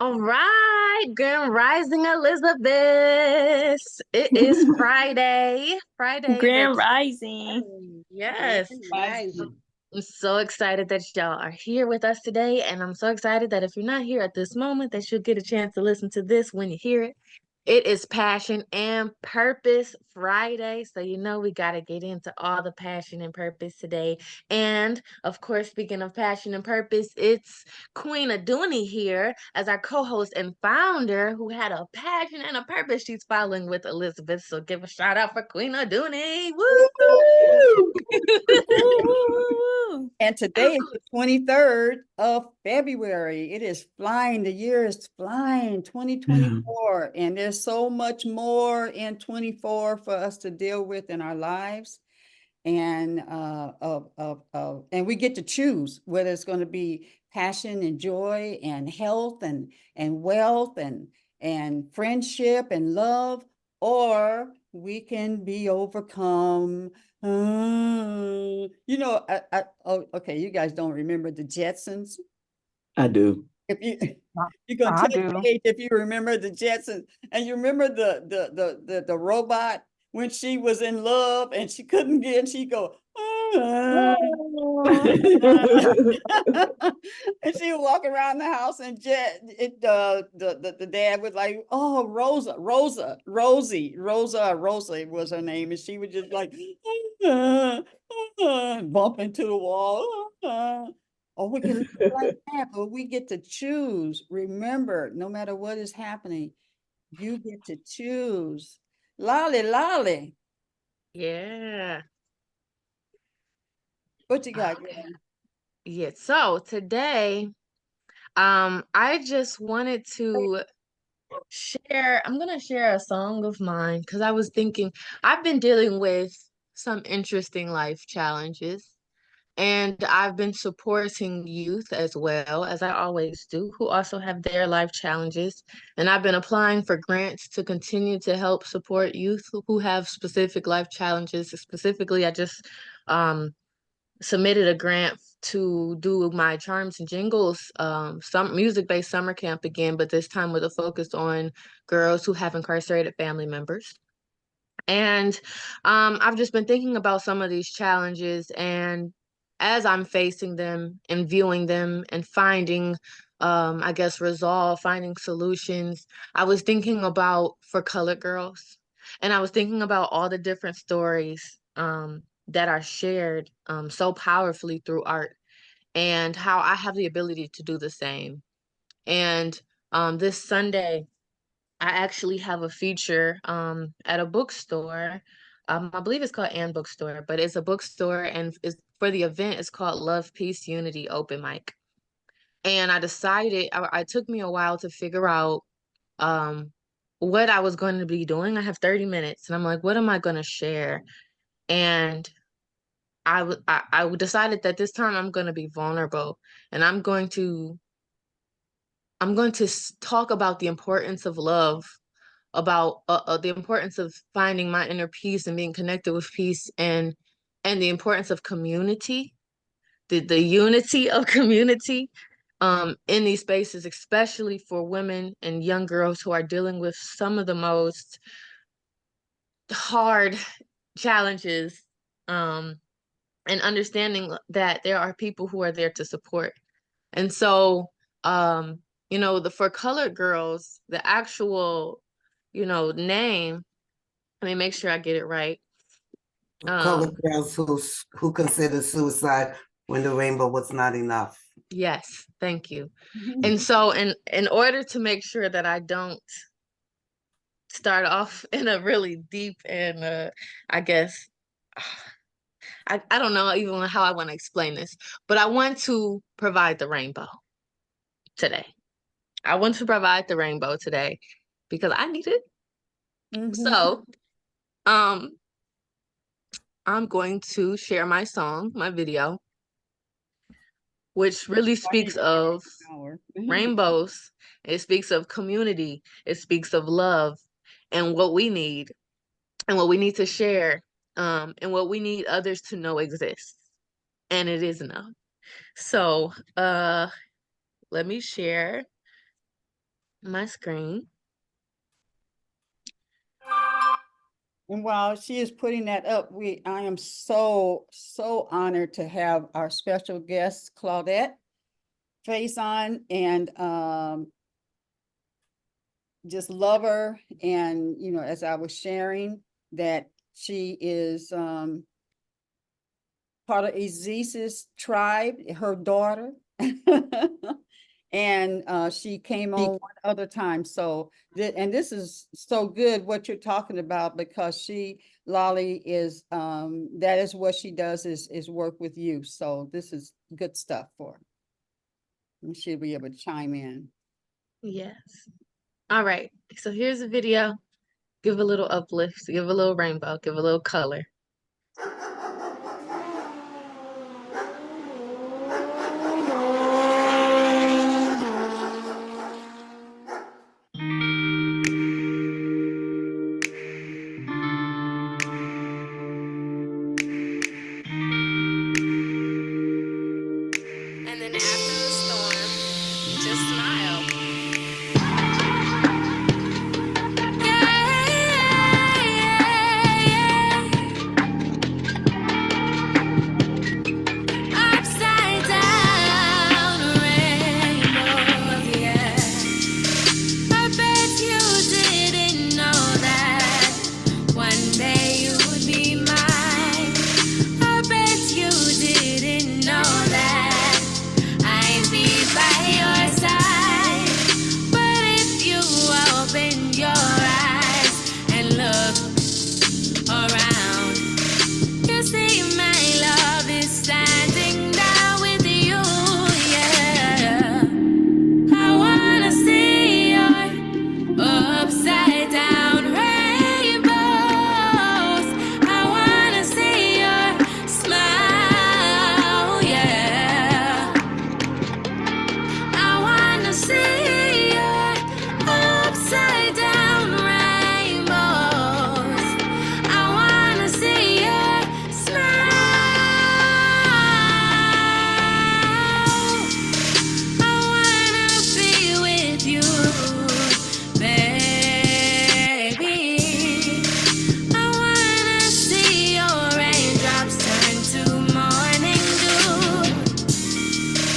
All right, Grand Rising Elizabeth. It is Friday. Friday, the Grand Rising. yes. Grand Rising. I'm so excited that y'all are here with us today, and I'm so excited that if you're not here at this moment, that you'll get a chance to listen to this when you hear it. It is Passion and Purpose Friday, so you know we got to get into all the passion and purpose today. And of course, speaking of passion and purpose, it's Queen Aduni here as our co-host and founder who had a passion and a purpose she's following with Elizabeth. So give a shout out for Queen Aduni. Woo! Woo! Woo, woo, woo, woo. And today is the 23rd of February. It is flying. The year is flying, 2024. And there's so much more in 24 for us to deal with in our lives. And and we get to choose whether it's going to be passion and joy and health and wealth and friendship and love, or we can be overcome. Oh, okay, you guys don't remember the Jetsons? I do. If you I you're gonna I tell your do. age if you remember the Jetsons, and you remember the robot when she was in love and she couldn't get, and she go, "Ah." And she would walk around the house, and the dad would like, "Oh, Rosa was her name," and she would just like bump into the wall. Or we can live like that, but we get to choose. Remember, no matter what is happening, you get to choose. Lolly, Lolly, Yeah. what you got? Yeah. So today, I just wanted to I'm gonna share a song of mine because I was thinking I've been dealing with some interesting life challenges. And I've been supporting youth as well, as I always do, who also have their life challenges. And I've been applying for grants to continue to help support youth who have specific life challenges. Specifically, I just submitted a grant to do my Charms and Jingles some music-based summer camp again, but this time with a focus on girls who have incarcerated family members. And I've just been thinking about some of these challenges, and as I'm facing them and viewing them and finding, I guess, resolve, finding solutions, I was thinking about for colored girls, and I was thinking about all the different stories that are shared so powerfully through art, and how I have the ability to do the same. And this Sunday, I actually have a feature at a bookstore. I believe it's called Ann Bookstore, but it's a bookstore, and it's for the event. It's called Love, Peace, Unity Open Mic. And I decided it took me a while to figure out um, what I was going to be doing. I have 30 minutes, and I'm like, what am I going to share? And I decided that this time I'm going to be vulnerable, and I'm going to talk about the importance of love, about the importance of finding my inner peace and being connected with peace, and the importance of community, the unity of community in these spaces, especially for women and young girls who are dealing with some of the most hard challenges, um, and understanding that there are people who are there to support. And so, the for colored girls, the actual, name, let me make sure I get it right. Colored Um, girls who consider suicide when the rainbow was not enough. yes, thank you. And so in order to make sure that I don't start off in a really deep and I guess I don't know even how I want to explain this, but I want to provide the rainbow today. I want to provide the rainbow today because I need it. Mhm. So, um, I'm going to share my song, my video, which really speaks of Power. rainbows. It speaks of community. It speaks of love and what we need and what we need to share, and what we need others to know exists. And it is enough. So, let me share. my screen. And while she is putting that up, I am so honored to have our special guest, Claudette Faison, and just love her. And, you know, as I was sharing that she is part of Aziza's tribe, her daughter. And she came on one other time. So, and this is so good what you're talking about, because Lolly is, that is what she does, is work with you. So this is good stuff for her. And she'll be able to chime in. Yes. All right. So here's a video. Give a little uplift, give a little rainbow, give a little color. And then after the storm, just smile. Upside down rainbows, yeah. I bet you didn't know that one day you would be mine. I bet you didn't know that I'd be by your side. But if you open your eyes and look around, you see my love is standing there with you, yeah. I wanna see your upside down rainbows. I wanna see your smile, yeah. I wanna see your upside down rainbows. I wanna see your smile. I wanna be with you, baby. I wanna see your raindrops turn to morning dew.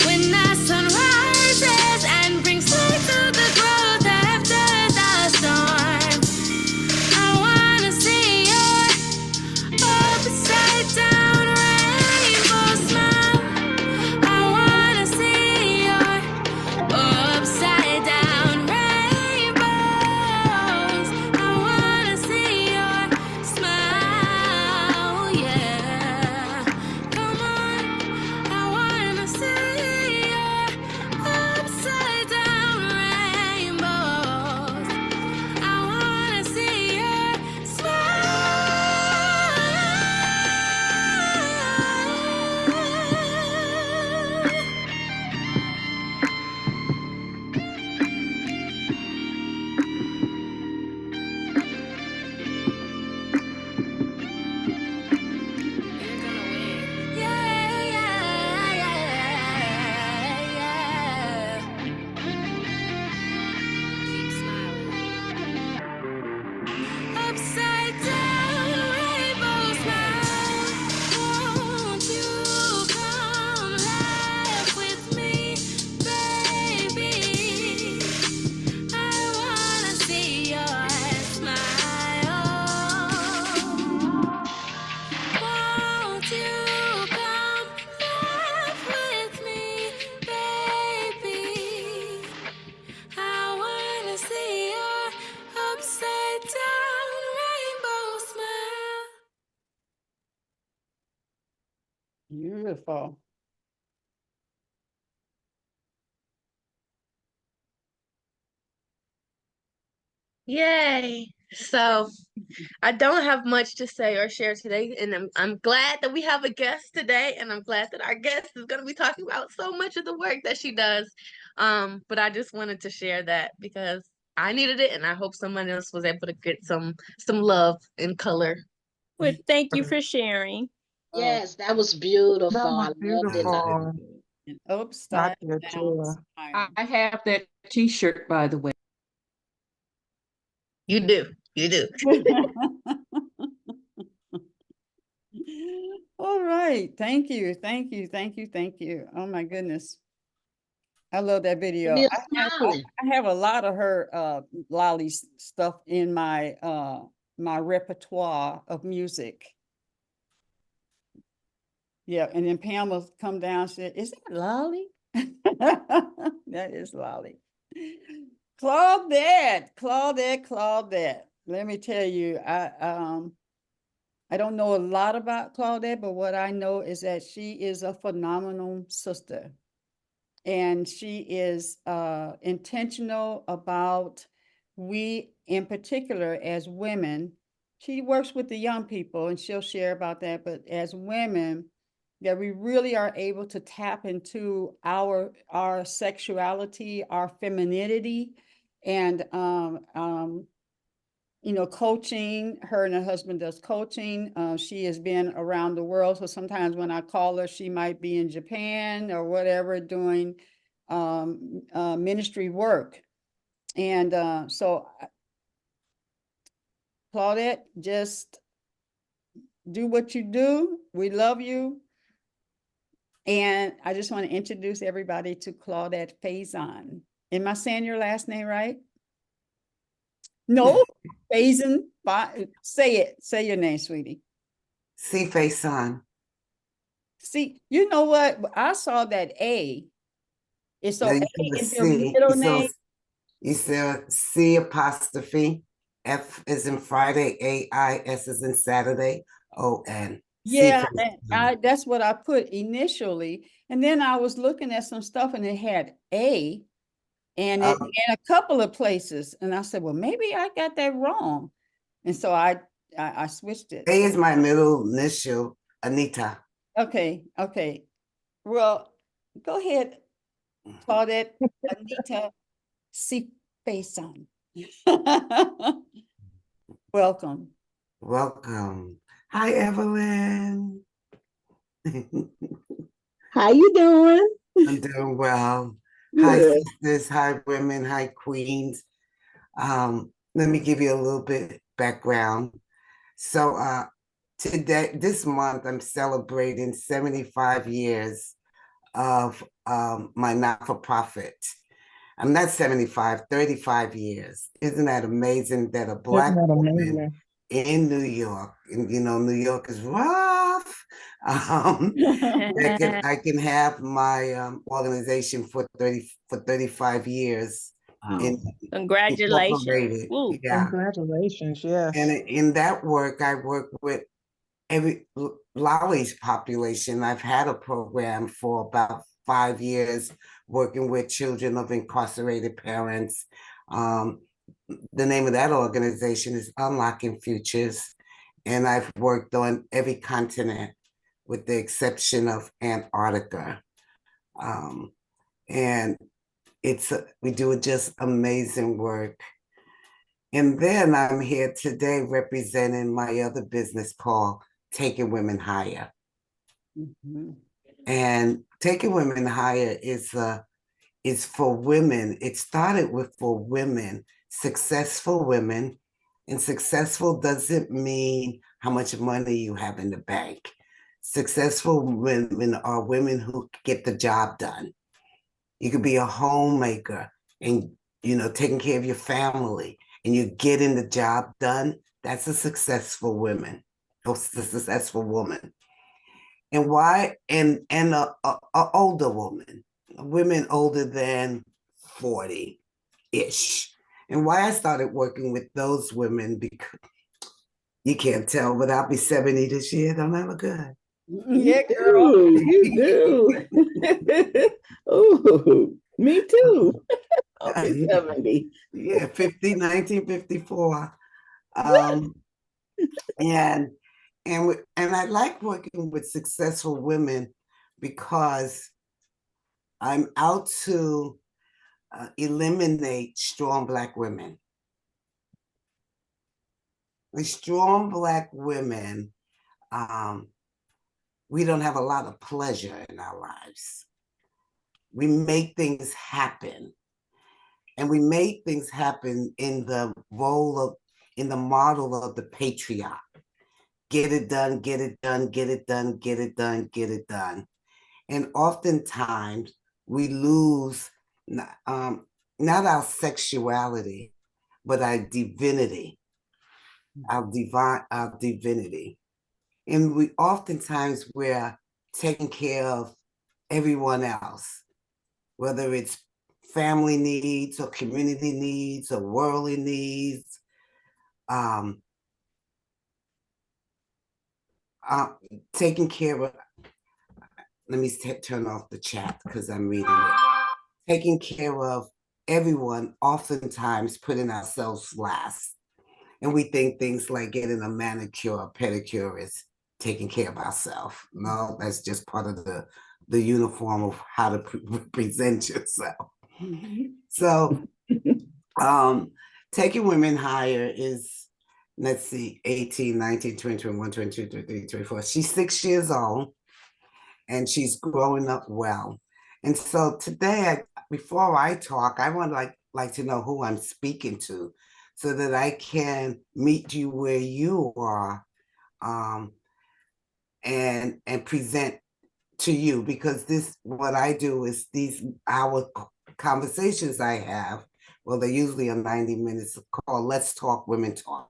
When the sun rises and brings light to the growth after the storm, I wanna see your upside down rainbow smile. I wanna see your upside down rainbows. I wanna see your smile, yeah. Come on, I wanna see your upside down rainbows. I wanna see your upside down rainbow smile. Won't you come laugh with me, baby? I wanna see your smile. Won't you come laugh with me, baby? I wanna see your upside down rainbow smile. Beautiful. Yay. So I don't have much to say or share today, and I'm glad that we have a guest today, and I'm glad that our guest is going to be talking about so much of the work that she does. But I just wanted to share that because I needed it, and I hope someone else was able to get some love and color. Well, thank you for sharing. Yes, that was beautiful. That was I loved it. beautiful. And I upside did down too. smile. I have that T-shirt, by the way. You do. You do. All right. Thank you. Thank you. Thank you. Thank you. Oh my goodness. I love that video. Be I smiling. have a lot of her Lolly's stuff in my my repertoire of music. Yeah, and then Pam will come down and said, "Is that Lolly?" That is Lolly. Claudette, Claudette, Claudette. Let me tell you, I don't know a lot about Claudette, but what I know is that she is a phenomenal sister. And she is intentional about, we in particular as women, she works with the young people and she'll share about that, but as women, that we really are able to tap into our sexuality, our femininity, and you know, coaching. Her and her husband does coaching. She has been around the world. So sometimes when I call her, she might be in Japan or whatever doing ministry work. And so Claudette, just do what you do. We love you. And I just want to introduce everybody to Claudette Faison. Am I saying your last name right? No, Faison. Say it. Say your name, sweetie. See face on. See, you know what? I saw that A. It's so Now you A see the is your C. middle name. You see C apostrophe. F is in Friday. A-I-S is in Saturday. O-N. See Yeah, face on. and that's what I put initially. And then I was looking at some stuff and it had A and it in a couple of places. And I said, well, maybe I got that wrong. And so I switched it. A is my middle initial, Anita. Okay, okay. Well, go ahead, Claudette, Anita, see face on. Welcome. Welcome. Hi, Evelyn. How you doing? I'm doing well. Hi, Good. sisters. Hi, women. Hi, queens. Let me give you a little bit background. So today, this month, I'm celebrating 75 years of my not-for-profit. I'm not 75, 35 years. Isn't that amazing that a Isn't Black that woman amazing? in New York, and you know, New York is rough. I can have my organization for 35 years Wow. in Congratulations. incorporated. Woo. Yeah. Congratulations. And Yes. in that work, I work with every Lolly's population. I've had a program for about 5 years working with children of incarcerated parents. The name of that organization is Unlocking Futures. And I've worked on every continent with the exception of Antarctica. And we do just amazing work. And then I'm here today representing my other business called Taking Women Higher. Mhm. And Taking Women Higher is for women. It started with for women, successful women. And successful doesn't mean how much money you have in the bank. Successful women are women who get the job done. You could be a homemaker and, you know, taking care of your family and you're getting the job done. That's a successful woman, or a successful woman. And why? And a older woman, women older than 40-ish. And why I started working with those women, because you can't tell, but I'll be 70 this year. Don't I look good? Yeah, girl. You do. Oh, me too. I'll be 70. Yeah, 1954. Um, and I like working with successful women because I'm out to eliminate strong Black women. With strong Black women, we don't have a lot of pleasure in our lives. We make things happen. And we made things happen in the in the model of the patriarch. Get it done, get it done, get it done, get it done, get it done. And oftentimes we lose not our sexuality, but our divinity, our divinity. And we oftentimes we're taking care of everyone else, whether it's family needs or community needs or worldly needs. Taking care of, let me turn off the chat because I'm reading it. Taking care of everyone, oftentimes putting ourselves last. And we think things like getting a manicure or pedicure is taking care of ourselves. No, that's just part of the uniform of how to present yourself. So taking women higher is, let's see, 18, 19, 20, 21, 22, 23, 24. She's 6 years old and she's growing up well. And so today, before I talk, I would like to know who I'm speaking to so that I can meet you where you are and present to you, because what I do is our conversations I have, well, they're usually a 90 minutes called Let's Talk Women Talk.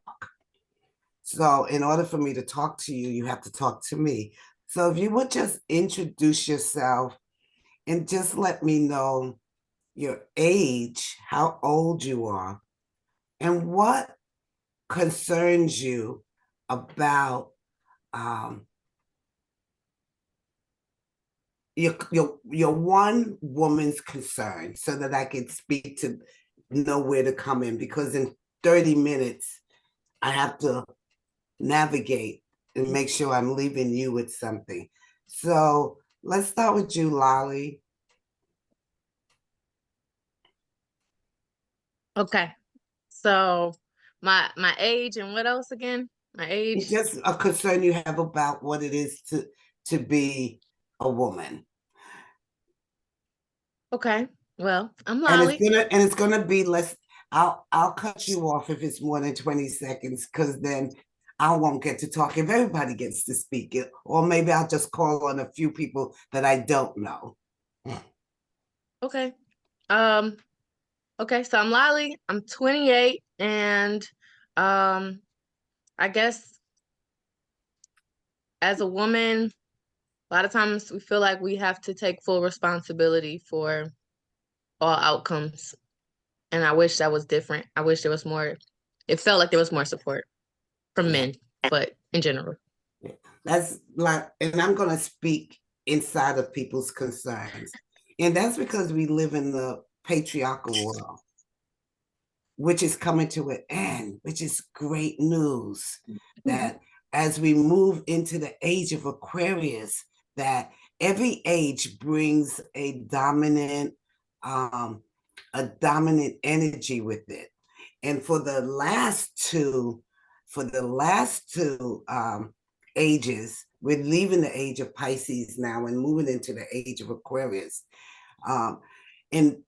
So in order for me to talk to you, you have to talk to me. So if you would just introduce yourself and just let me know your age, how old you are, and what concerns you about your one woman's concern, so that I can speak to know where to come in, because in 30 minutes, I have to navigate and make sure I'm leaving you with something. So let's start with you, Lolly. Okay. So my age and what else again? My age. It's just a concern you have about what it is to be a woman. Okay. Well, I'm And Lolly. it's gonna be less. I'll cut you off if it's more than 20 seconds, because then I won't get to talk if everybody gets to speak it. Or maybe I'll just call on a few people that I don't know. Okay. Okay, so I'm Lolly. I'm 28, and I guess as a woman, a lot of times we feel like we have to take full responsibility for all outcomes. And I wish that was different. I wish there was more, it felt like there was more support from men, but in general. That's like, and I'm gonna speak inside of people's concerns. And that's because we live in the patriarchal world, which is coming to an end, which is great news. That as we move into the age of Aquarius, that every age brings a dominant energy with it. And for the last two ages, we're leaving the age of Pisces now and moving into the age of Aquarius. And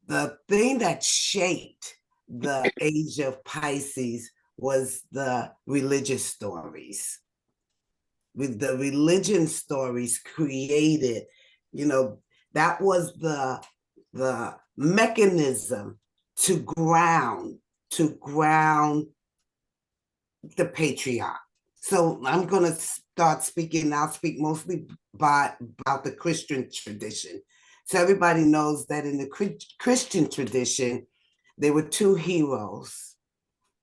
the thing that shaped the age of Pisces was the religious stories. With the religion stories created, that was the mechanism to ground the patriarch. So I'm going to start speaking. I'll speak mostly about the Christian tradition. So everybody knows that in the Christian tradition, there were two heroes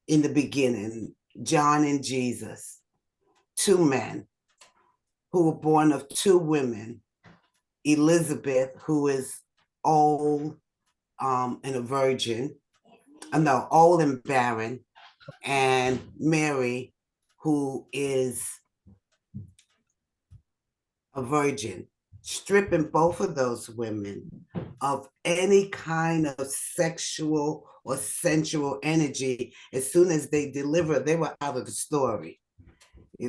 in the beginning, John and Jesus, two men who were born of two women, Elizabeth, who is old and a virgin, old and barren, and Mary, who is a virgin, stripping both of those women of any kind of sexual or sensual energy. As soon as they delivered, they were out of the story. They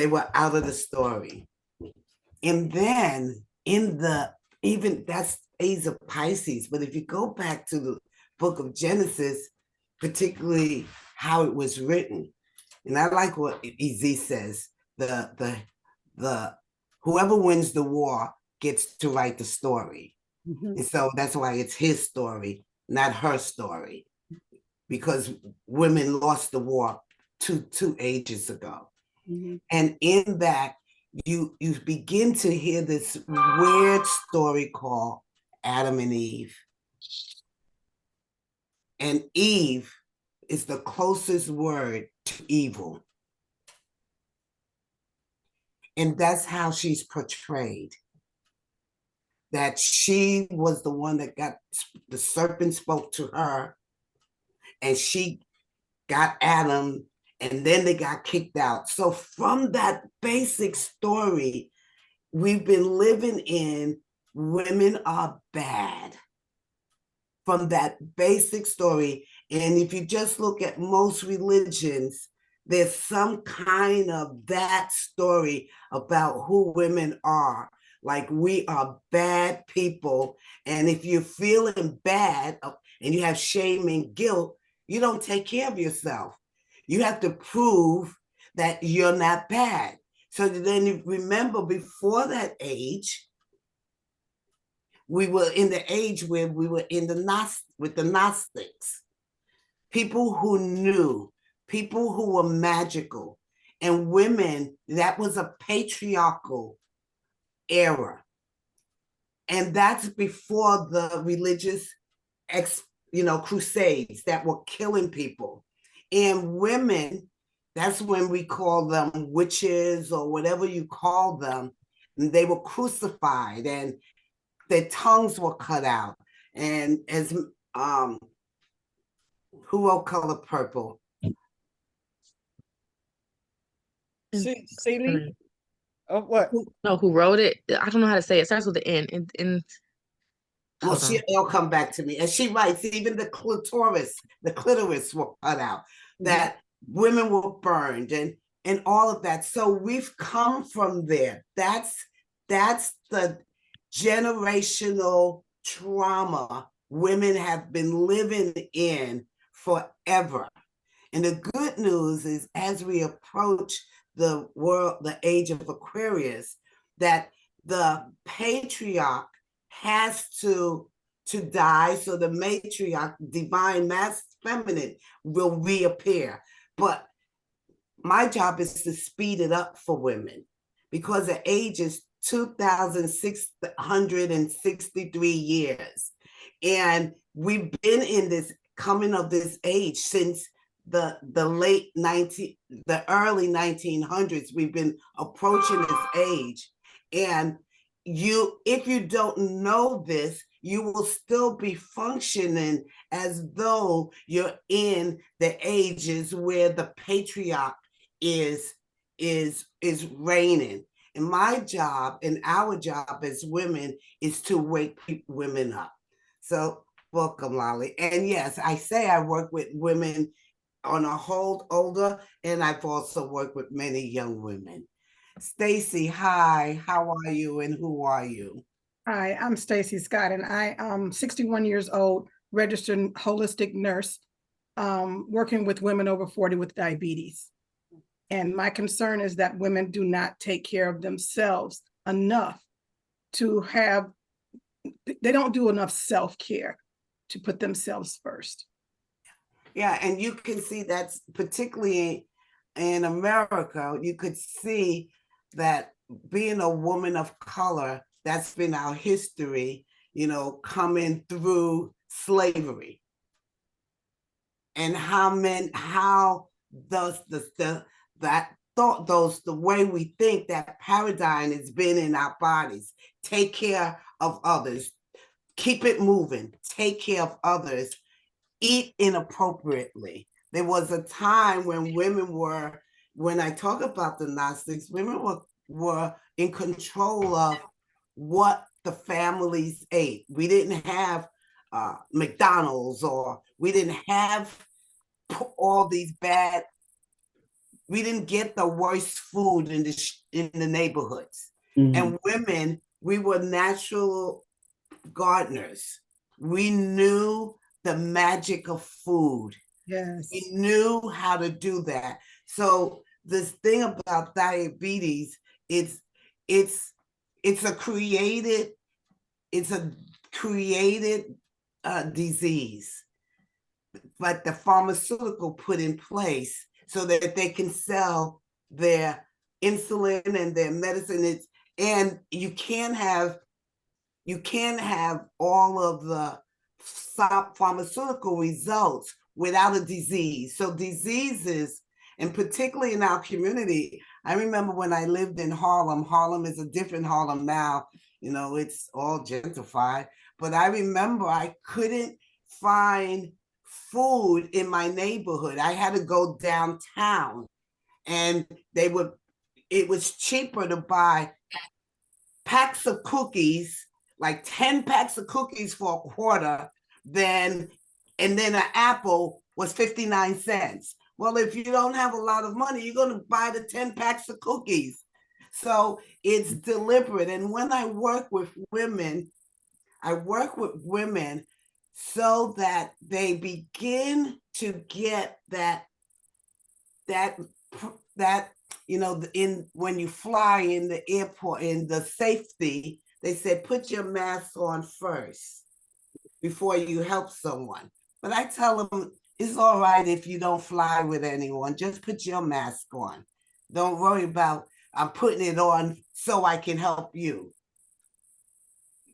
were out of the story. And then in the even that's age of Pisces. But if you go back to the book of Genesis, particularly how it was written, and I like what Ez says, the whoever wins the war gets to write the story. And so that's why it's his story, not her story, because women lost the war two ages ago. And in that, you begin to hear this weird story called Adam and Eve. And Eve is the closest word to evil. And that's how she's portrayed. That she was the one that got, the serpent spoke to her, and she got Adam, and then they got kicked out. So from that basic story, we've been living in women are bad. From that basic story. And if you just look at most religions, there's some kind of that story about who women are. Like, we are bad people. And if you're feeling bad and you have shame and guilt, you don't take care of yourself. You have to prove that you're not bad. So then you remember, before that age, we were in the age where we were in with the Gnostics, people who knew, people who were magical, and women. That was a patriarchal era, and that's before the religious, crusades that were killing people. And women, that's when we call them witches or whatever you call them. And they were crucified, and their tongues were cut out. And as who wrote Color Purple? Celie? Oh, what? Who wrote it? I don't know how to say it. It starts with the N. Well, it'll come back to me. And she writes, even the clitoris were cut out, that women were burned, and all of that. So we've come from there. That's the generational trauma women have been living in forever. And the good news is, as we approach the age of Aquarius, that the patriarch has to die, so the matriarch, divine feminine, will reappear. But my job is to speed it up for women, because the age is 2,663 years. And we've been in this coming of this age since the early 1900s. We've been approaching this age. And if you don't know this, you will still be functioning as though you're in the ages where the patriarch is reigning. And my job and our job as women is to wake women up. So welcome, Lolly. And yes, I say I work with women on a whole older, and I've also worked with many young women. Stacy, hi, how are you and who are you? Hi, I'm Stacy Scott, and I am 61 years old, registered holistic nurse, working with women over 40 with diabetes. And my concern is that women do not take care of themselves enough they don't do enough self-care to put themselves first. Yeah, and you can see that's particularly in America, you could see that being a woman of color, that's been our history, coming through slavery. And the way we think, that paradigm has been in our bodies. Take care of others, keep it moving, take care of others, eat inappropriately. There was a time when when I talk about the Gnostics, women were in control of what the families ate. We didn't have McDonald's, or we didn't have all these we didn't get the worst food in the neighborhoods. And women, we were natural gardeners. We knew the magic of food. Yes. We knew how to do that. So this thing about diabetes, it's it's it's a created it's a created disease, but the pharmaceutical put in place so that they can sell their insulin and their medicine. And you can't have all of the pharmaceutical results without a disease. So diseases, and particularly in our community, I remember when I lived in Harlem. Harlem is a different Harlem now. It's all gentrified. But I remember I couldn't find food in my neighborhood. I had to go downtown, and it was cheaper to buy packs of cookies, like 10 packs of cookies for a quarter, and then an apple was 59 cents. Well, if you don't have a lot of money, you're going to buy the 10 packs of cookies. So it's deliberate. And when I work with women, so that they begin to get that when you fly in the airport, in the safety, they said, put your mask on first before you help someone. But I tell them, it's all right if you don't fly with anyone, just put your mask on. Don't worry about, I'm putting it on so I can help you.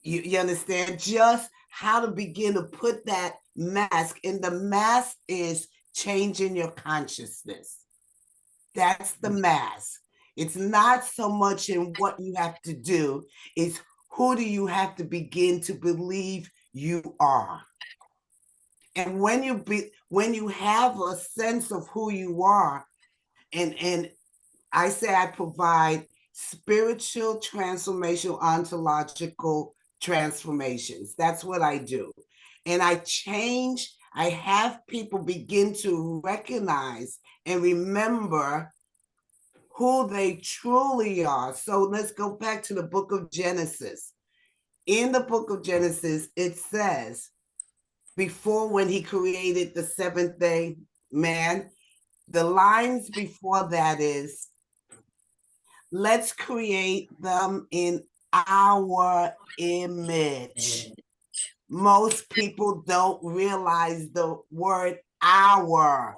You understand? Just how to begin to put that mask, and the mask is changing your consciousness. That's the mask. It's not so much in what you have to do, it's who do you have to begin to believe you are. And when you have a sense of who you are, and I say I provide spiritual, transformational, ontological transformations. That's what I do. And I have people begin to recognize and remember who they truly are. So let's go back to the book of Genesis. In the book of Genesis, it says, before, when he created the seventh day man, the lines before that is, let's create them in our image. Most people don't realize the word our.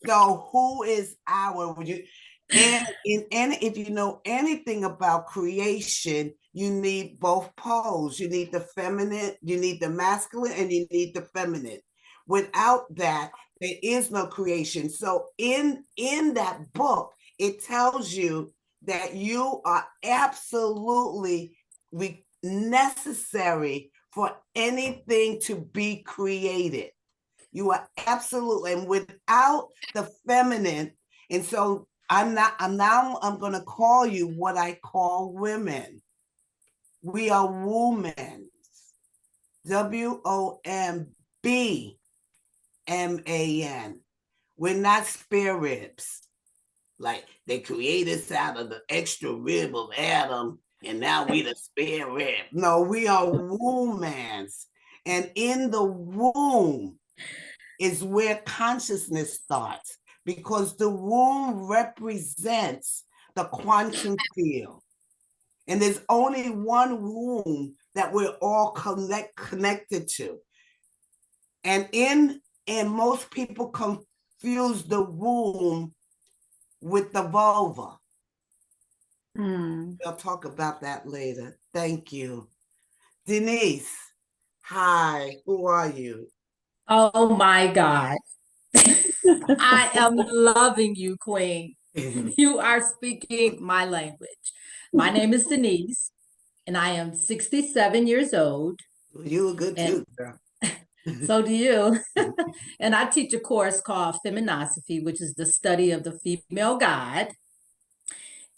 So who is our? And if you know anything about creation, you need both poles. You need the feminine, you need the masculine, and you need the feminine. Without that, there is no creation. So in that book, it tells you that you are absolutely necessary for anything to be created. You are absolutely, and without the feminine, and so I'm going to call you what I call women. We are women. WOMBMAN. We're not spare ribs. Like they created us out of the extra rib of Adam, and now we the spare rib. No, we are womans. And in the womb is where consciousness starts, because the womb represents the quantum field. And there's only one womb that we're all connected to. And most people confuse the womb with the vulva. I'll talk about that later. Thank you. Denise, hi, who are you? Oh my God. I am loving you, Queen. You are speaking my language. My name is Denise, and I am 67 years old. You were good too, girl. So do you. And I teach a course called Feminosophy, which is the study of the female God.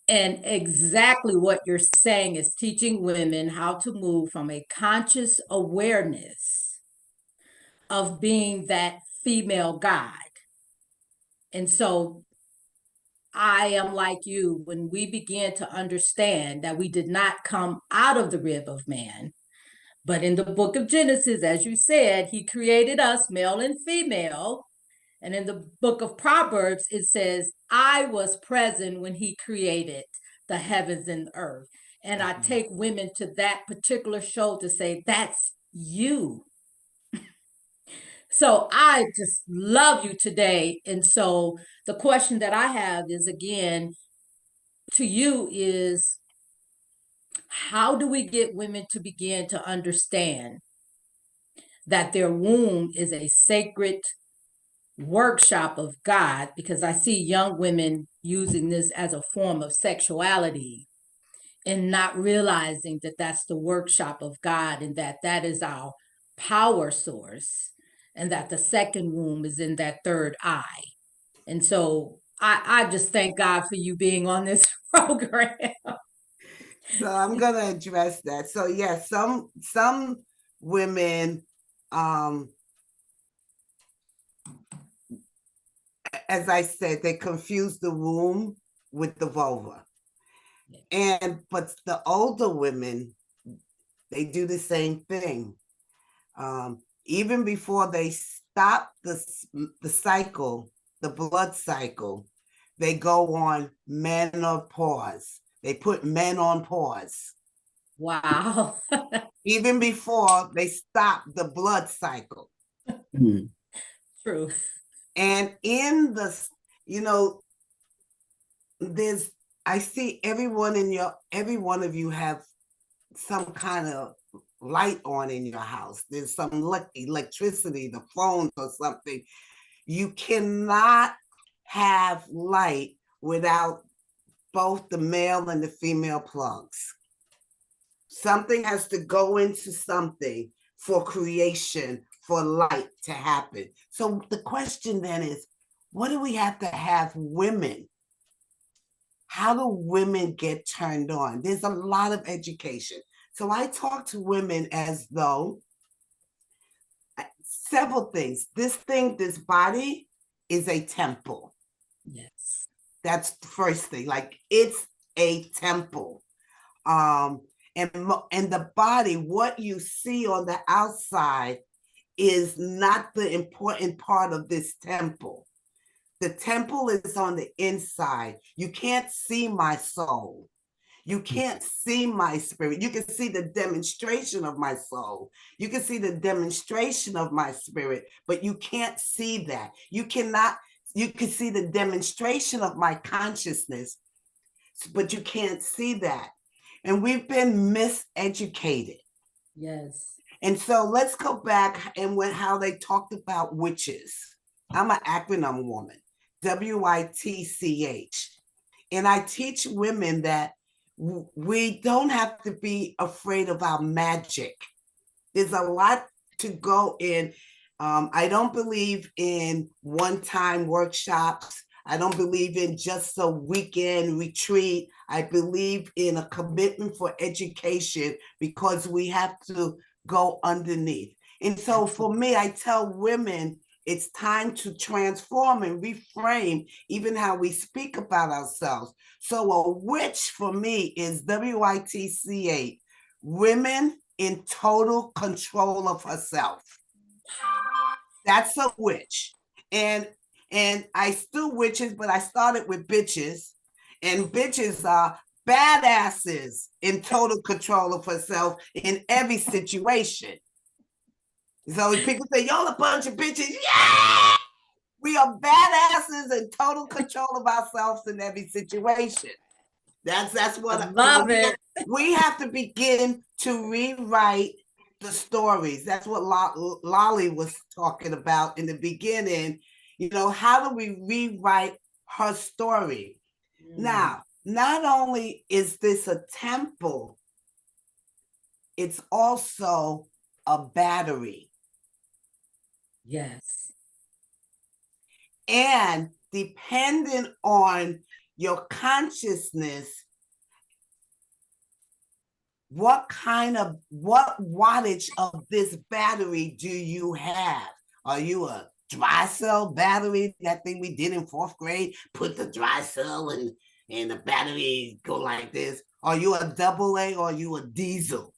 And exactly what you're saying is teaching women how to move from a conscious awareness of being that female God. And so I am like you, when we began to understand that we did not come out of the rib of man, But in the book of Genesis, as you said, he created us male and female. And in the book of Proverbs, it says, I was present when he created the heavens and the earth. And I take women to that particular show to say, that's you. So I just love you today. And so the question that I have is, again, to you is, how do we get women to begin to understand that their womb is a sacred workshop of God? Because I see young women using this as a form of sexuality and not realizing that that's the workshop of God, and that that is our power source, and that the second womb is in that third eye. And so I just thank God for you being on this program. So I'm gonna address that. So yes, some women, as I said, they confuse the womb with the vulva. But the older women, they do the same thing. Even before they stop the cycle, the blood cycle, they go on menopause. They put men on pause. Wow. Even before they stop the blood cycle. True. And I see every one of you have some kind of light on in your house. There's some electricity, the phones or something. You cannot have light without both the male and the female plugs. Something has to go into something for creation, for light to happen. So the question then is, what do we have to have women? How do women get turned on? There's a lot of education. So I talk to women as though several things. This body is a temple. Yes. That's the first thing. Like, it's a temple. And the body, what you see on the outside is not the important part of this temple. The temple is on the inside. You can't see my soul. You can't see my spirit. You can see the demonstration of my soul. You can see the demonstration of my spirit, but you can't see that. You can see the demonstration of my consciousness, but you can't see that. And we've been miseducated. Yes. And so let's go back and how they talked about witches. I'm an acronym woman, WITCH. And I teach women that we don't have to be afraid of our magic. There's a lot to go in. I don't believe in one-time workshops. I don't believe in just a weekend retreat. I believe in a commitment for education, because we have to go underneath. And so for me, I tell women, it's time to transform and reframe even how we speak about ourselves. So a witch for me is WITCH, women in total control of herself. That's a witch. And I still witches, but I started with bitches. And bitches are badasses in total control of herself in every situation. So people say, y'all a bunch of bitches. Yeah! We are badasses in total control of ourselves in every situation. That's what I love it. We have to begin to rewrite the stories. That's what Lolly was talking about in the beginning. How do we rewrite her story? Now, not only is this a temple, it's also a battery. Yes. And depending on your consciousness, what wattage of this battery do you have? Are you a dry cell battery, that thing we did in 4th grade? Put the dry cell and the battery go like this. Are you a AA or are you a diesel?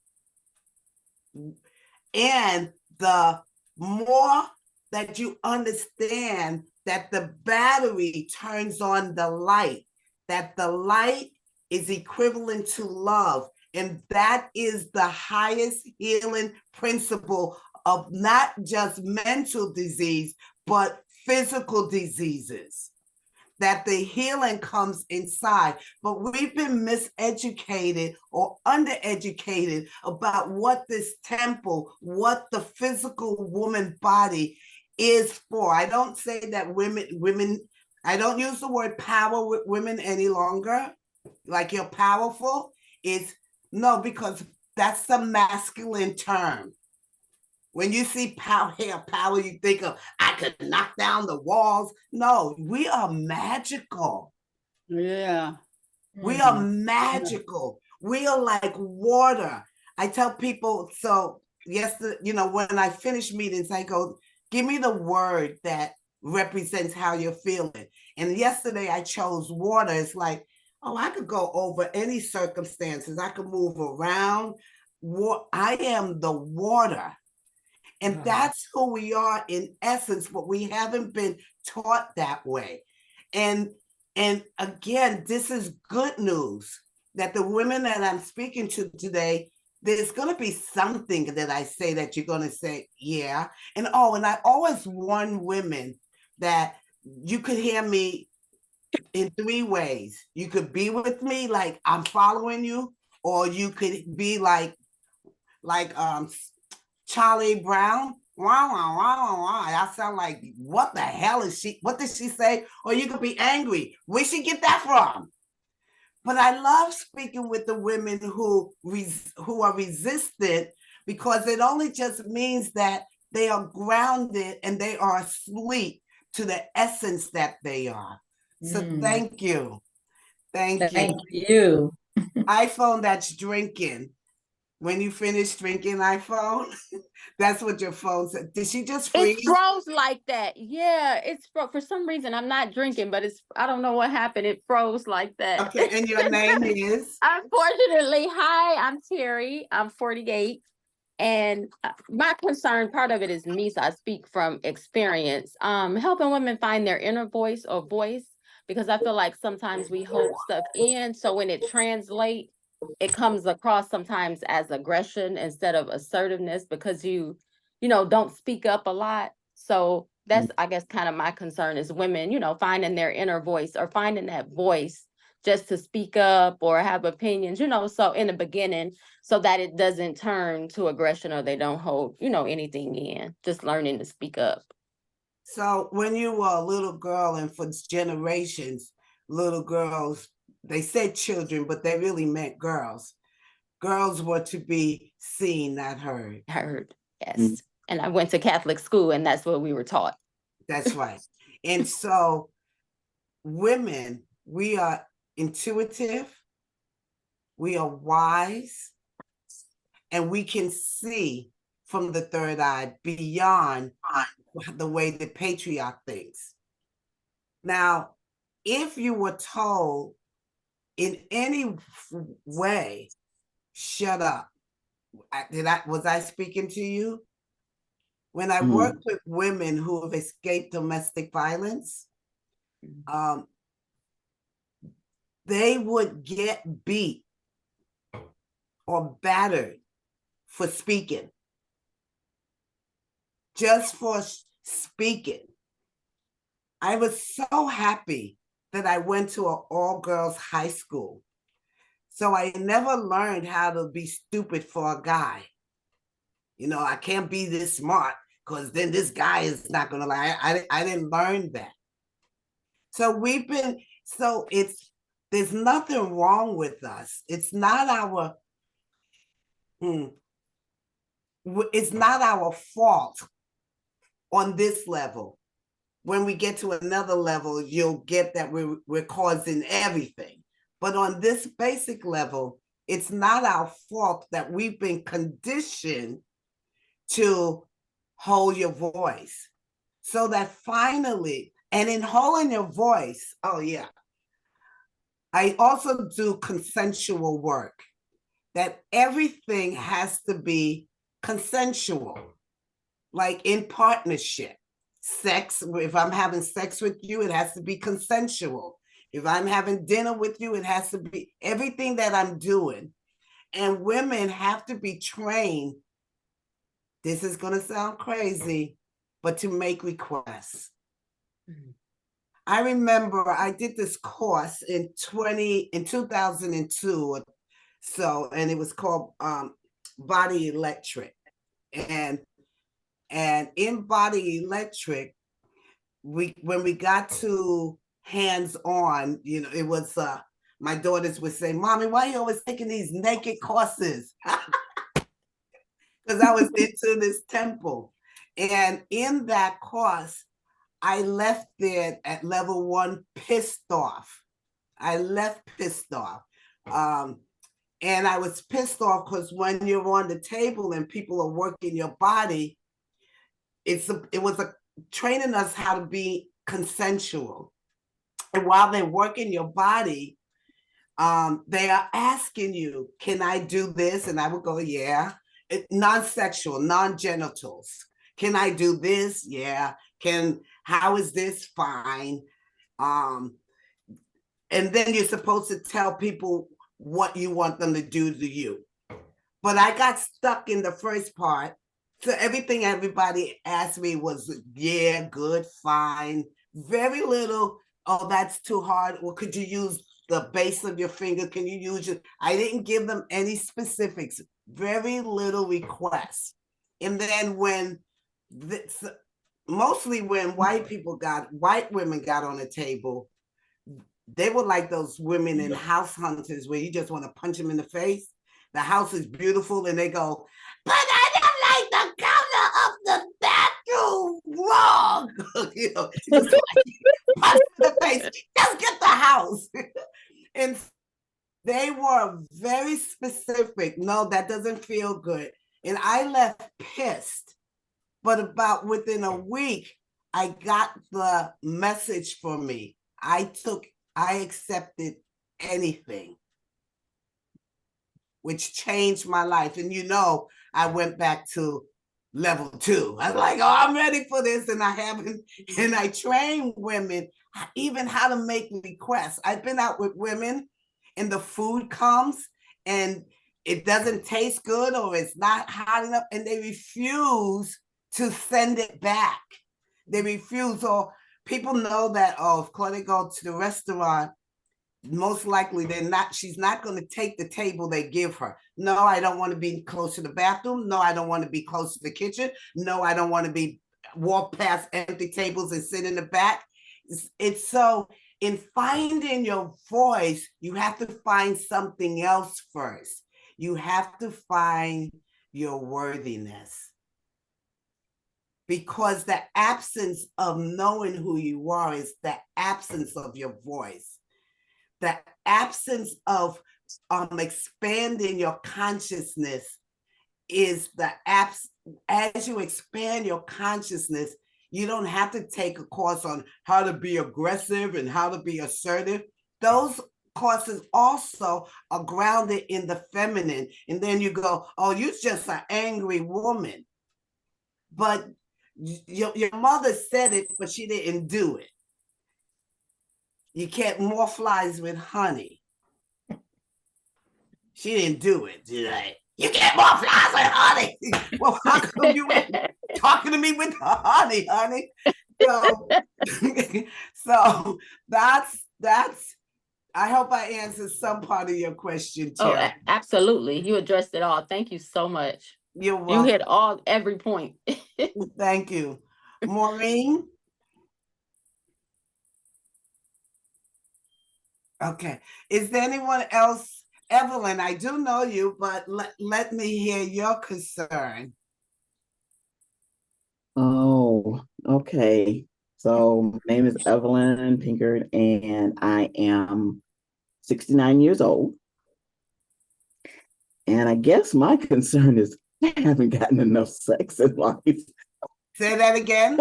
And the more that you understand that the battery turns on the light, that the light is equivalent to love. And that is the highest healing principle of not just mental disease, but physical diseases. That the healing comes inside. But we've been miseducated or undereducated about what this temple, what the physical woman body is for. I don't say that women, I don't use the word power with women any longer. Like you're powerful. It's no, because that's the masculine term. When you see power, you think of, I could knock down the walls. No, we are magical. Yeah. We are magical. We are like water. I tell people, so yesterday, when I finish meetings, I go, give me the word that represents how you're feeling. And yesterday I chose water. It's like, oh, I could go over any circumstances. I could move around. I am the water. And that's who we are in essence, but we haven't been taught that way. And again, this is good news that the women that I'm speaking to today, there's going to be something that I say that you're going to say, yeah. And I always warn women that you could hear me in three ways. You could be with me like I'm following you, or you could be like Charlie Brown. Wow, wow, wow, wow. I sound like, what the hell is she? What did she say? Or you could be angry. Where'd she get that from? But I love speaking with the women who are resistant, because it only just means that they are grounded and they are asleep to the essence that they are. So thank you. Thank you. iPhone that's drinking. When you finish drinking, iPhone, that's what your phone said. Did she just freeze? It froze like that. Yeah, it's for some reason I'm not drinking, but I don't know what happened. It froze like that. Okay, and your name is? Unfortunately, hi, I'm Terry. I'm 48. And my concern, part of it is me, so I speak from experience, helping women find their inner voice or voice, because I feel like sometimes we hold stuff in. So when it translates, it comes across sometimes as aggression instead of assertiveness, because don't speak up a lot. So that's, I guess, kind of my concern is women, finding their inner voice or finding that voice just to speak up or have opinions, so in the beginning, so that it doesn't turn to aggression or they don't hold, anything in, just learning to speak up. So when you were a little girl, and for generations, little girls, they said children, but they really meant girls. Girls were to be seen, not heard. Heard, yes. And I went to Catholic school, and that's what we were taught. That's right. And so women, we are intuitive, we are wise, and we can see from the third eye beyond the way the patriarch thinks. Now, if you were told in any way, shut up, was I speaking to you? When I work with women who have escaped domestic violence, they would get beat or battered for speaking, just for speaking. I was so happy that I went to an all-girls high school. So I never learned how to be stupid for a guy. I can't be this smart because then this guy is not going to lie. I didn't learn that. So there's nothing wrong with us. It's not our fault on this level. When we get to another level, you'll get that we're causing everything. But on this basic level, it's not our fault that we've been conditioned to hold your voice. So that finally, and in holding your voice, I also do consensual work, that everything has to be consensual, like in partnership. Sex, if I'm having sex with you, it has to be consensual. If I'm having dinner with you, it has to be everything that I'm doing. And women have to be trained. This is going to sound crazy, but to make requests. I remember I did this course in 2002 or so, and it was called Body Electric. And in Body Electric, when we got to hands-on, you know, it was my daughters would say, "Mommy, why are you always taking these naked courses?" Because I was into this temple. And in that course, I left there at level 1 pissed off. I left pissed off. And I was pissed off because when you're on the table and people are working your body, it was training us how to be consensual. And while they're working your body, they are asking you, "Can I do this?" And I would go, "Yeah." Non-sexual, non-genitals. "Can I do this?" "Yeah." How is this? "Fine." And then you're supposed to tell people what you want them to do to you. But I got stuck in the first part. So everything everybody asked me was, "Yeah, good, fine." Very little, "Oh, that's too hard." "Well, could you use the base of your finger? Can you use it?" I didn't give them any specifics. Very little requests. And then mostly when white women got on the table, they were like those women in House Hunters where you just want to punch them in the face. The house is beautiful and they go, "But I don't like the color of the bathroom wrong." You know, just like, punch in the face, just get the house. And they were very specific. "No, that doesn't feel good." And I left pissed. But about within a week, I got the message for me. I accepted anything, which changed my life. And you know, I went back to level 2. I was like, "Oh, I'm ready for this." And I train women even how to make requests. I've been out with women and the food comes and it doesn't taste good or it's not hot enough and they refuse to send it back. They refuse. Or people know that, if Claudia goes to the restaurant, most likely she's not going to take the table they give her. "No, I don't want to be close to the bathroom. No, I don't want to be close to the kitchen. No, I don't want to walk past empty tables and sit in the back." It's so, in finding your voice, you have to find something else first. You have to find your worthiness. Because the absence of knowing who you are is the absence of your voice. The absence of expanding your consciousness is as you expand your consciousness, you don't have to take a course on how to be aggressive and how to be assertive. Those courses also are grounded in the feminine. And then you go, "Oh, you're just an angry woman." But your mother said it, but she didn't do it. You can't more flies with honey. She didn't do it. She's like, "You get more flies with honey." Well, how come you ain't talking to me with the honey? So, so that's. I hope I answered some part of your question, Oh, Terry. absolutely. You addressed it all. Thank you so much. You're welcome. You hit every point. Thank you. Maureen? Okay. Is there anyone else? Evelyn, I do know you, but let me hear your concern. Oh, okay. So my name is Evelyn Pinkard, and I am 69 years old. And I guess my concern is I haven't gotten enough sex in life. Say that again.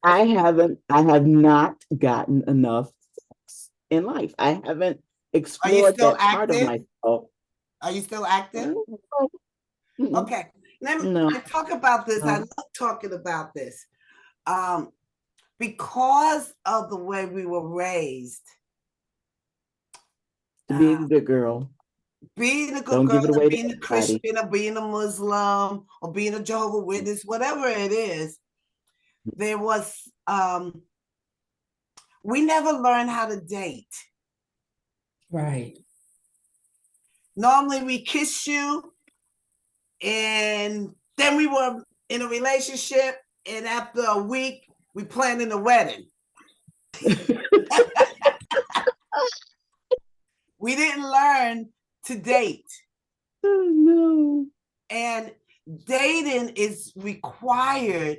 I have not gotten enough sex in life. I haven't explored that part of myself. Are you still active? Mm-mm. Okay. Let me No. talk about this. I No. love talking about this. Because of the way we were raised, To be a good girl. being a good Don't girl, give it or away to being a everybody. Christian, or being a Muslim, or being a Jehovah's Witness, whatever it is, there was we never learned how to date. Right. Normally we kiss you, and then we were in a relationship, and after a week we planning a wedding. We didn't learn to date. Oh, no. And dating is required.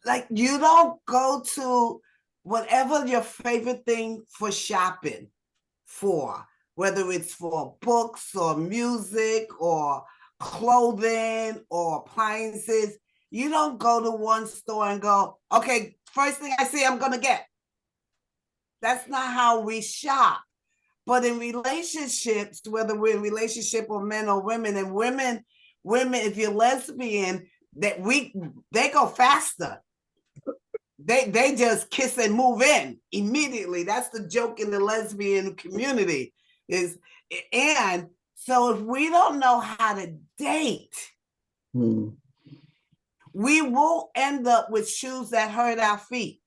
Like, you don't go to whatever your favorite thing for shopping for, whether it's for books or music or clothing or appliances. You don't go to one store and go, okay, first thing I see, I'm going to get. That's not how we shop. But in relationships, whether we're in relationship or men or women, and women, if you're lesbian, they go faster. They just kiss and move in immediately. That's the joke in the lesbian community is, and so if we don't know how to date, we will end up with shoes that hurt our feet.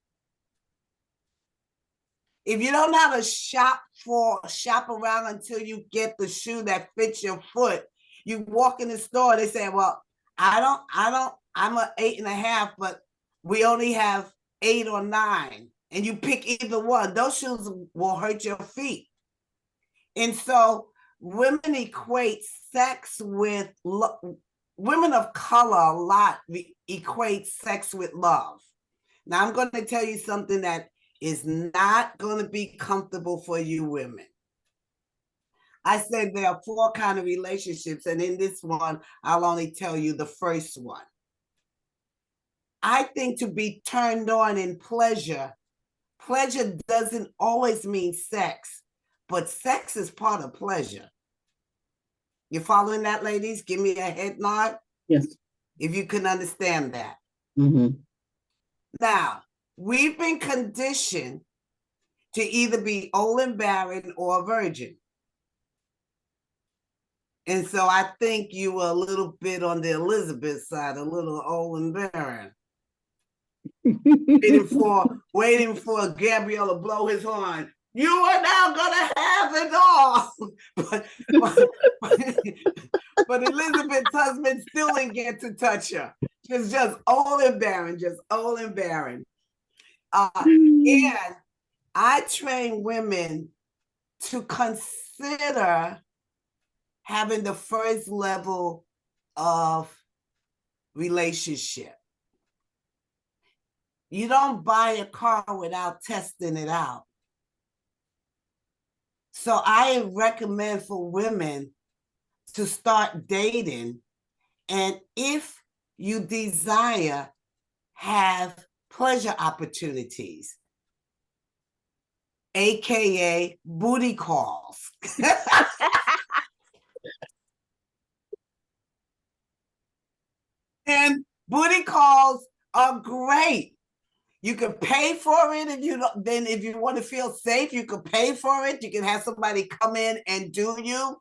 If you don't know how to shop around until you get the shoe that fits your foot, you walk in the store, they say, well, I'm an 8.5, but we only have 8 or 9. And you pick either one. Those shoes will hurt your feet. And so women equate sex with women of color a lot equate sex with love. Now I'm going to tell you something that is not going to be comfortable for you women. I said there are 4 kinds of relationships, and in this one, I'll only tell you the first one. I think to be turned on in pleasure doesn't always mean sex, but sex is part of pleasure. You following that, ladies? Give me a head nod. Yes. If you can understand that. Mm-hmm. Now, we've been conditioned to either be old and barren or a virgin. And so I think you were a little bit on the Elizabeth side, a little old and barren. waiting for Gabriel to blow his horn. You are now gonna have it all. but Elizabeth's husband still didn't get to touch her. She's just old and barren, And I train women to consider having the first level of relationship. You don't buy a car without testing it out. So I recommend for women to start dating, and if you desire, have pleasure opportunities, AKA booty calls. And booty calls are great. You can pay for it if you don't, then if you want to feel safe, you can pay for it. You can have somebody come in and do you.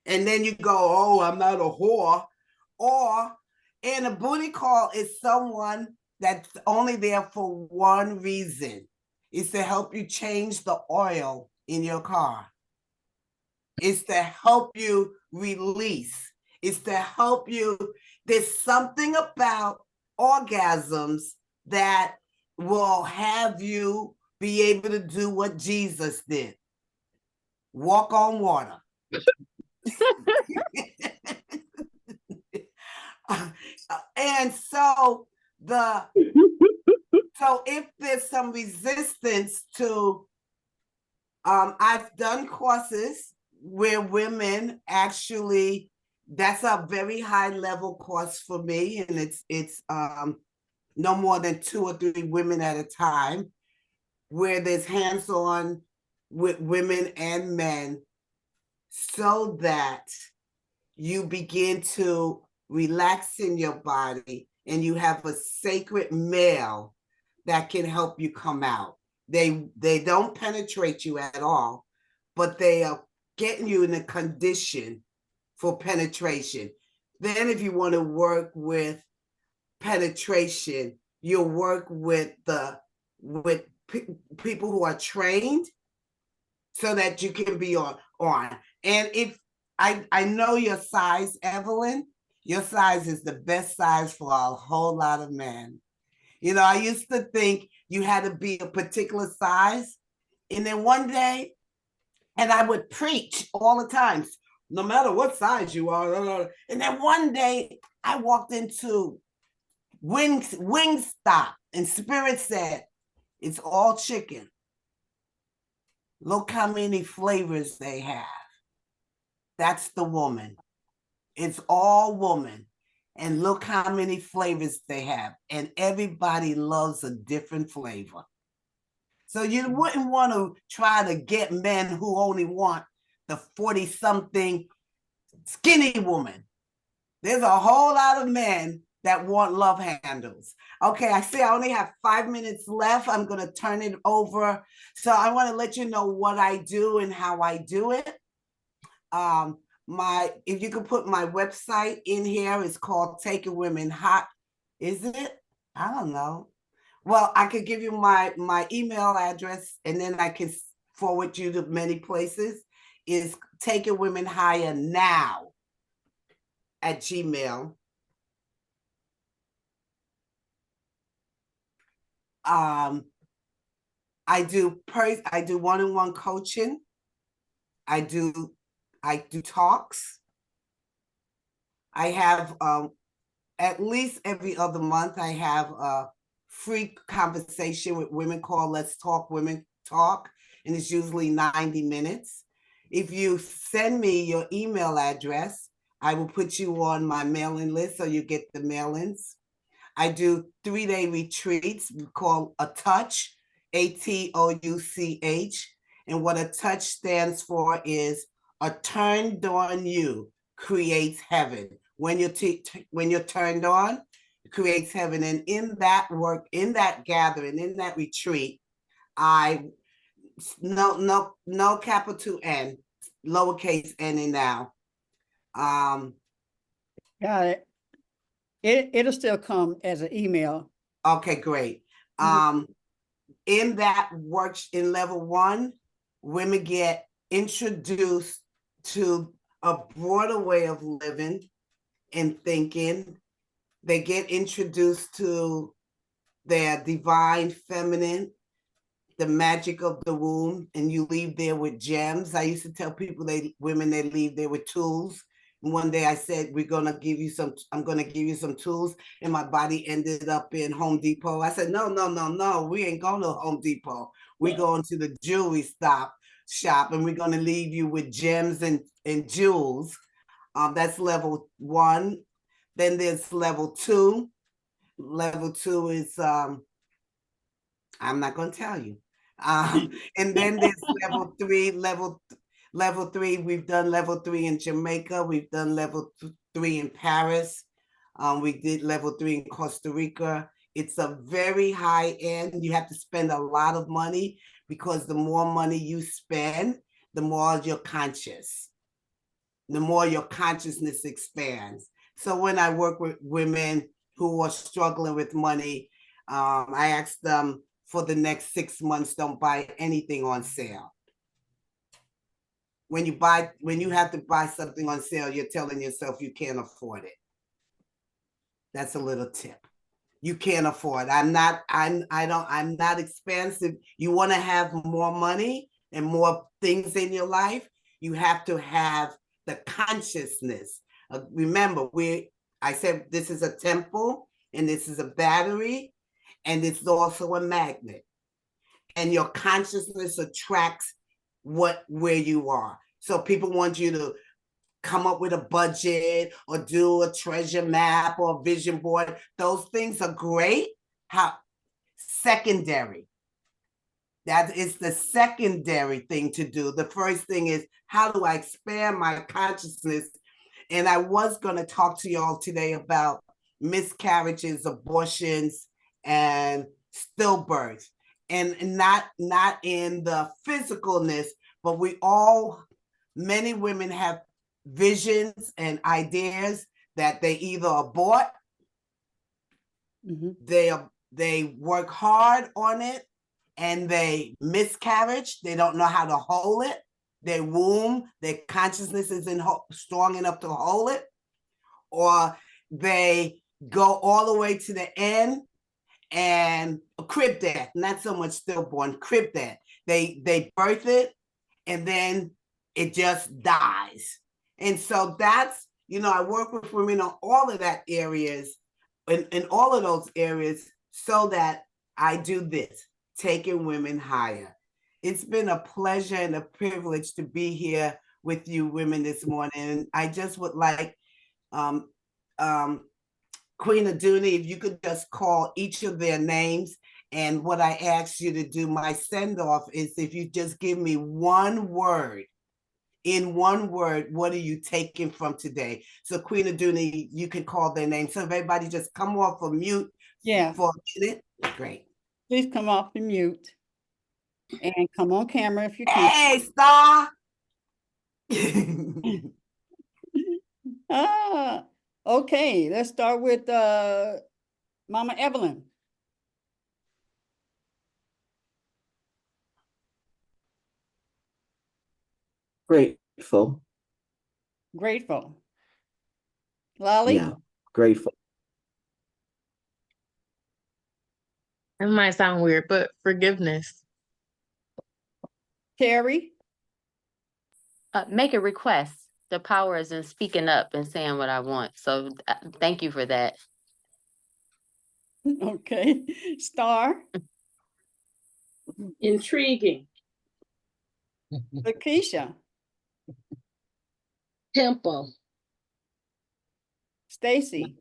And then you go, oh, I'm not a whore. And a booty call is someone that's only there for one reason. It's to help you change the oil in your car. It's to help you release. It's to help you. There's something about orgasms that will have you be able to do what Jesus did. Walk on water. And so if there's some resistance to, I've done courses where women actually, that's a very high level course for me, and it's no more than 2 or 3 women at a time, where there's hands-on with women and men, so that you begin to relax in your body, and you have a sacred male that can help you come out. They don't penetrate you at all, but they are getting you in a condition for penetration. Then if you want to work with penetration, you'll work with people who are trained so that you can be on. And if I know your size, Evelyn, your size is the best size for a whole lot of men. You know, I used to think you had to be a particular size. And then one day, and I would preach all the time, no matter what size you are. And then one day I walked into Wingstop, and Spirit said, it's all chicken. Look how many flavors they have. That's the woman. It's all woman. And look how many flavors they have. And everybody loves a different flavor. So you wouldn't want to try to get men who only want the 40-something skinny woman. There's a whole lot of men that want love handles. Okay, I see I only have 5 minutes left. I'm going to turn it over. So I want to let you know what I do and how I do it. If you could put my website in here, it's called Taking Women Hot. Is it? I don't know. Well, I could give you my email address, and then I can forward you to many places. Is Taking Women Higher Now at Gmail. I do one-on-one coaching. I do talks. I have at least every other month I have a free conversation with women called Let's Talk Women Talk, and it's usually 90 minutes. If you send me your email address, I will put you on my mailing list so you get the mailings. I do 3-day retreats called A Touch, ATOUCH. And what A Touch stands for is a turned on you creates heaven. When you're turned on, it creates heaven. And in that work, in that gathering, in that retreat, no capital N, lowercase n in now. Got it. It'll still come as an email. Okay, great. In that works in level 1, women get introduced to a broader way of living and thinking. They get introduced to their divine feminine, the magic of the womb, and you leave there with gems. I used to tell people women leave there with tools. And one day I said, I'm gonna give you some tools, and my body ended up in Home Depot. I said, no, we ain't going to Home Depot. We're going to the jewelry shop, and we're gonna leave you with gems and jewels. That's level 1. Then there's level 2. Level 2 is I'm not going to tell you. And then there's level 3. Level 3, we've done level 3 in Jamaica. We've done level 3 in Paris. We did level 3 in Costa Rica. It's a very high end. You have to spend a lot of money, because the more money you spend, the more you're conscious, the more your consciousness expands. So when I work with women who are struggling with money, I ask them for the next 6 months, don't buy anything on sale. When you have to buy something on sale, you're telling yourself you can't afford it. That's a little tip. You can't afford. I'm not expensive. You want to have more money and more things in your life, you have to have the consciousness. Remember, I said this is a temple, and this is a battery, and it's also a magnet. And your consciousness attracts where you are. So people want you to come up with a budget or do a treasure map or a vision board. Those things are great. Secondary. That is the secondary thing to do. The first thing is, how do I expand my consciousness And I was going to talk to y'all today about miscarriages, abortions, and stillbirths. And not in the physicalness, but many women have visions and ideas that they either abort, they work hard on it, and they miscarriage. They don't know how to hold it. Their womb, their consciousness isn't strong enough to hold it, or they go all the way to the end and crib death, not so much stillborn, crib death. They birth it and then it just dies. And so that's, I work with women on all of that areas, in all of those areas, so that I do this, taking women higher. It's been a pleasure and a privilege to be here with you women this morning. I just would like Queen Aduni, if you could just call each of their names. And what I asked you to do, my send-off, is if you just give me one word. In one word, what are you taking from today? So Queen Aduni, you can call their name. So if everybody just come off of mute for a minute. Great. Please come off the mute. And come on camera if you can. Hey, Star. Okay, let's start with Mama Evelyn. Grateful. Grateful. Lolly? Yeah, grateful. It might sound weird, but forgiveness. Terry? Make a request. The power is in speaking up and saying what I want. So thank you for that. Okay. Star? Intriguing. Lakeisha? Temple. Stacy?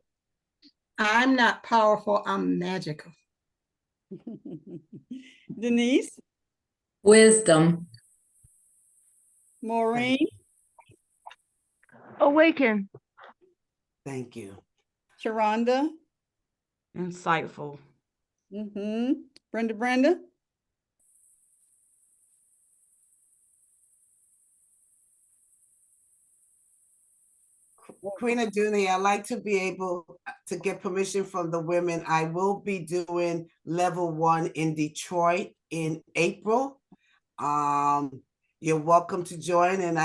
I'm not powerful, I'm magical. Denise? Wisdom. Maureen? Awaken. Thank you. Sharonda? Insightful. Brenda? Queen Aduni, I'd like to be able to get permission from the women. I will be doing level 1 in Detroit in April. You're welcome to join, and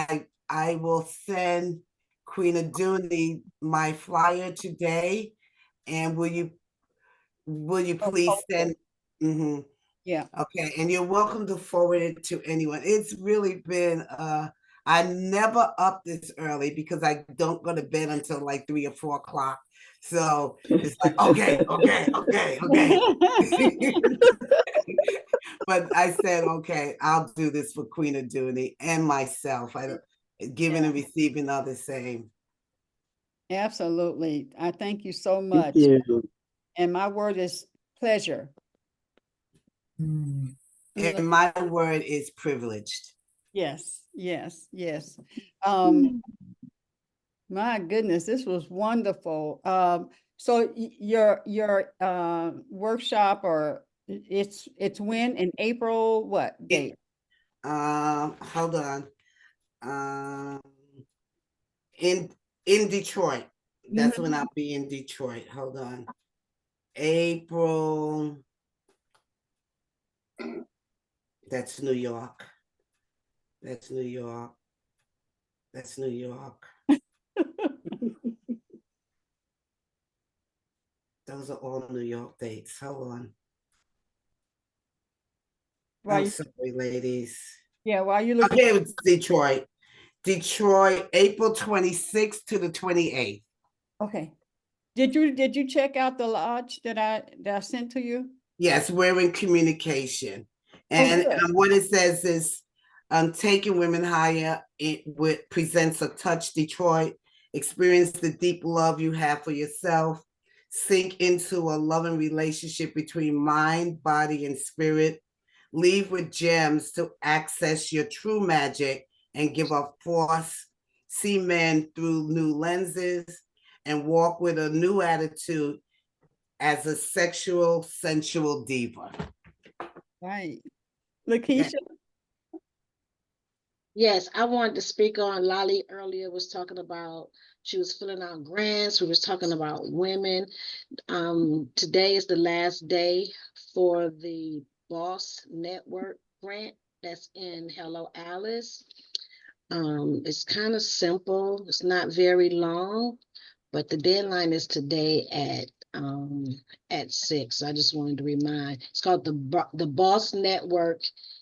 I will send Queen Aduni my flyer today. And will you please send? Yeah. Okay, and you're welcome to forward it to anyone. It's really been I never up this early because I don't go to bed until like 3 or 4 o'clock. So it's like, okay. But I said, okay, I'll do this for Queen Aduni and myself. Giving and receiving are the same. Absolutely. I thank you so much. Thank you. And my word is pleasure. And my word is privileged. Yes. My goodness, this was wonderful. So your workshop, or it's when in April, what date? Hold on. In Detroit. That's when I'll be in Detroit. Hold on. April. That's New York. Those are all New York dates. Hold on. I'm sorry, ladies. Yeah, while you looking. Okay, it's Detroit. April 26th to the 28th. Okay. Did you check out the lodge that I sent to you? Yes, we're in communication. And what it says is, taking women higher, presents a touch Detroit. Experience the deep love you have for yourself. Sink into a loving relationship between mind, body, and spirit. Leave with gems to access your true magic and give up false see men through new lenses, and walk with a new attitude as a sexual, sensual diva. Right. Lakeisha? Yes, I wanted to speak on Lolly earlier was talking about she was filling out grants. We was talking about women. Today is the last day for the Boss Network grant that's in Hello Alice. It's kind of simple. It's not very long, but the deadline is today at 6. So I just wanted to remind. It's called the Boss Network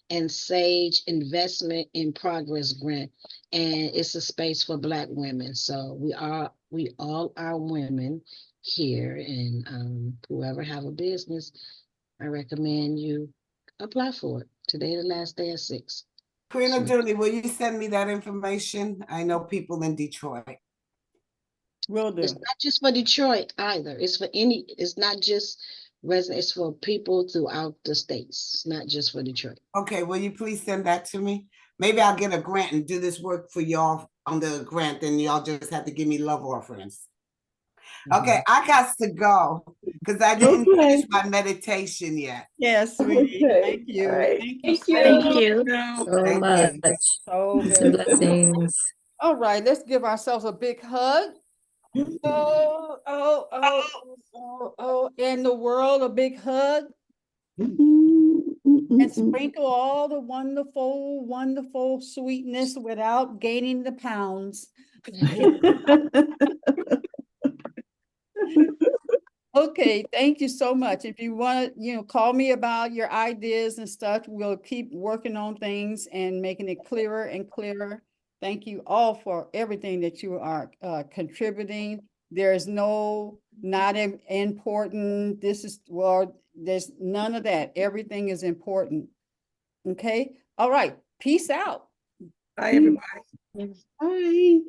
and Sage Investment in Progress Grant, and it's a space for Black women. So we all are women here, and whoever have a business, I recommend you apply for it. Today, the last day at 6. Queen So, Aduni, will you send me that information? I know people in Detroit. Will it's do. not just for Detroit either. It's for any. It's not just residents. It's for people throughout the states. It's not just for Detroit. Okay, will you please send that to me? Maybe I'll get a grant and do this work for y'all on the grant, and y'all just have to give me love offerings. Okay, I got to go because I didn't finish my meditation yet. Yes, sweetie. Okay. Thank you. All right. Thank you Thank so you. Thank you so Thank much. you. so Peace very and much. blessings. All right, let's give ourselves a big hug. Oh, oh, oh, oh, oh, and the world a big hug. And sprinkle all the wonderful, wonderful sweetness without gaining the pounds. Okay, thank you so much. If you want to, call me about your ideas and stuff, we'll keep working on things and making it clearer and clearer. Thank you all for everything that you are contributing. There is no not important. There's none of that. Everything is important. Okay. All right. Peace out. Bye, everybody. Bye.